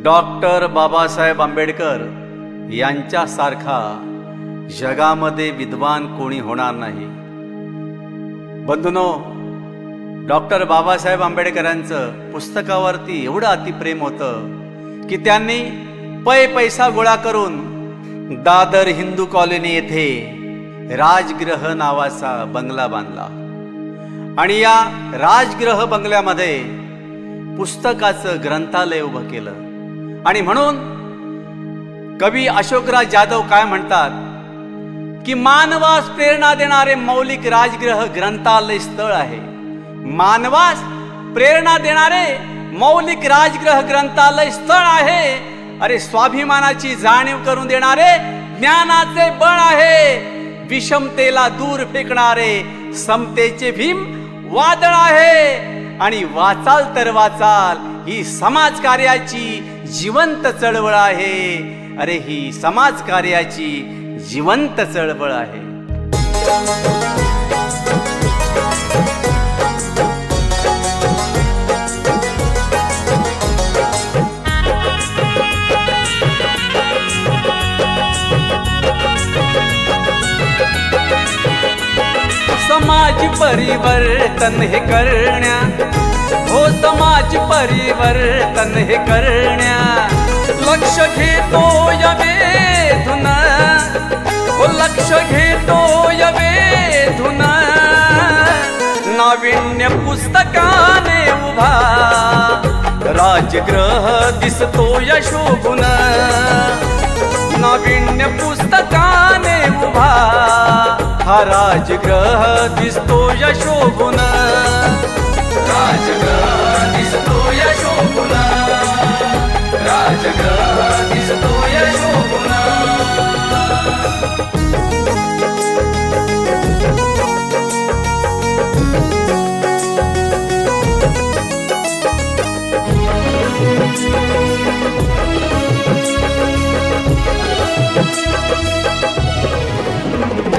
Doctor Babasaheb Ambedkar यांच्यासारखा जगामध्ये विद्वान कोणी होणार नाही। बंधूंनो, डॉक्टर बाबासाहेब आंबेडकरांचं पुस्तकावरती एवढं अतिप्रेम होतं की त्यांनी पैसा गोळा करून दादर हिंदू कॉलनी येथे राजगृह नावाचा बंगला बांधला आणि या राजगृह बंगल्यामध्ये पुस्तकाचं ग्रंथालय उभं केलं। आणि म्हणून कवी अशोकराज जाधव काय म्हणतात की मानवास प्रेरणा देणारे मौलिक राजगृह ग्रंथालय स्थळ आहे। मानवास प्रेरणा देणारे मौलिक राजगृह ग्रंथालय स्थळ आहे। अरे स्वाभिमानाची जाणीव करून देणारे ज्ञानाचे बळ आहे। विषमतेला दूर फेकणारे समतेचे भीम वादळ आहे। आणि वाचाल तर वाचाल ही समाजकार्याची जिवंत चळवळ आहे। अरे ही समाजकार्याची जिवंत चळवळ आहे। समाज परिवर्तन हे करण्या, हो समाज परिवर्तन हे करण्या लक्ष घेतो या वेधून, हो लक्ष घेतो या वेधून नाविन्य पुस्तकाने उभा राजगृह दिसतो या शोभून। नाविन्य पुस्तकाने उभा हा राजगृह दिसतो या शोभून। राजगृह दिसतो या शोभून, राजगृह दिसतो या शोभून।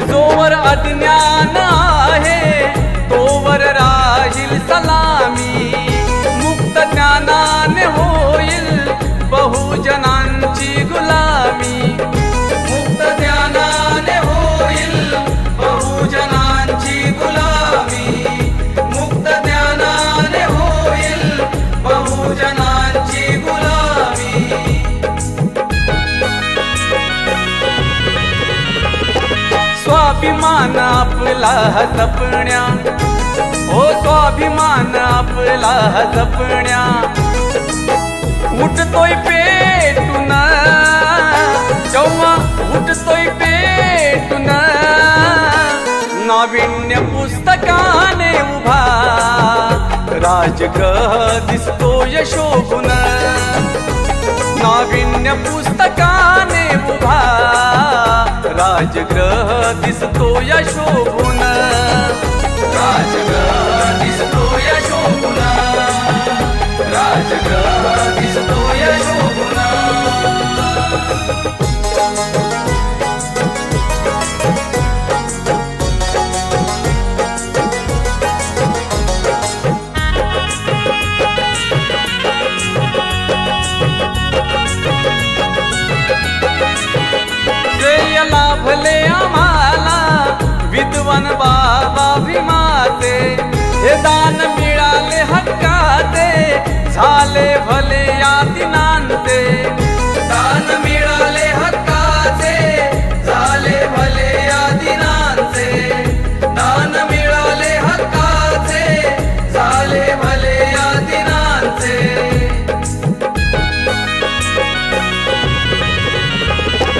जोवर अज्ञान आहे तोवर राहील सलामी, मुक्त ज्ञानाने होईल बहुजनांची गुलामी। मुक्त ज्ञानाने होईल बहुजनांची गुलामी, मुक्त ज्ञानाने होईल बहुजनांची गुलामी। स्वाभिमान आपला जपण्या, हो स्वाभिमान आपला जपण्या उठतोय पेटून, जेव्हा उठतोय पेटून नाविन्य पुस्तकाने उभा राजगृह दिसतो या शोभून। नाविन्य पुस्तकाने उभा राजगृह दिसतो या शोभून। राजगृह दिसतो या शोभून, राजगृह दिसतो या शोभून। लाभले आम्हाला विद्वान बाबा भीमाचे, हे दान मिळाले हक्काचे झाले भले या दिनांचे। दान मिळाले हक्काचे झाले भले या दिनांचे। दान मिळाले हक्काचे झाले भले या दिनांचे।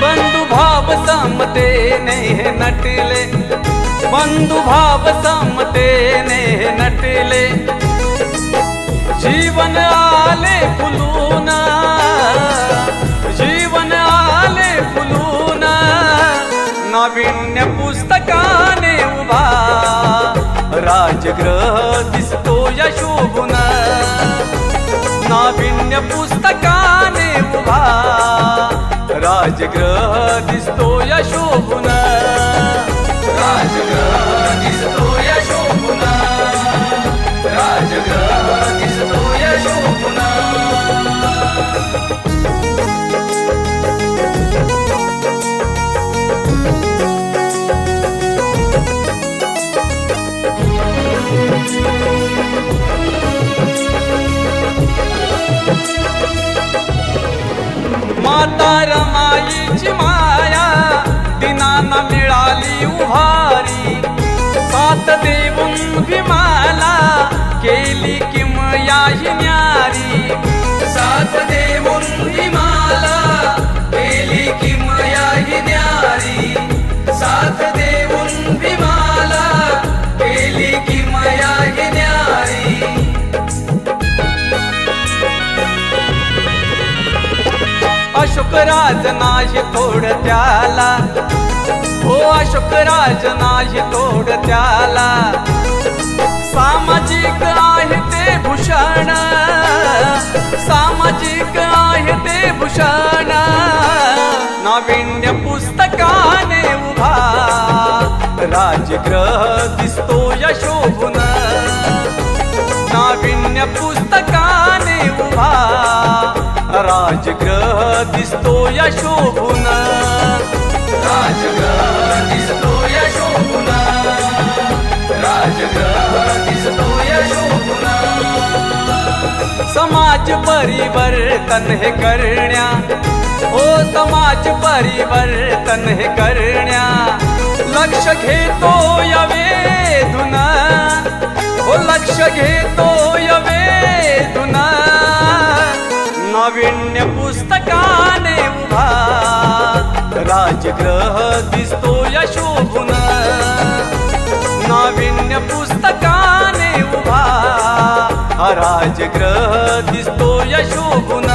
बंधुभाव समतेने नटले, बंधुभाव समतेने नटले जीवन आले फुलून, जीवन आले फुलून नाविन्य पुस्तकाने उभा राजगृह दिसतो या शोभून। नाविन्य पुस्तकाने उभा राजगृह दिसतो या शोभून। राजगृह दिसतो या शोभून, राजगृह दिसतो या शोभून। माता रमाईची माया दिनाना मिळाली उभारी सात देऊन भीमाला केली किमया ही न्यारी सात देऊन भीमाला केली किमया ही न्यारी सात देऊन भीमाला केली किमया ही न्यारी अशोकराज नाही थोड त्याला हो अशोकराज नाही थोड त्याला सामाजिक आहे ते भूषण सामाजिक आहे ते भूषण नाविन्य पुस्तकाने उभा राजगृह दिसतो यशोभून नाविन्य पुस्तकाने उभा राजगृह दिसतो यशोभून राजगृह दिसतो यशोभून राजगृह दिसतो यशोभून समाज परिवर्तन हे करण्या ओ समाज परिवर्तन हे करण्या लक्ष घेतो यवेधून ओ लक्ष घेतो यवेधून नाविन्य पुस्तकाने उभा राजगृह दिसतो यशोभून नाविन्य पुस्तकाने उभा राजगृह दिसतो यशोभून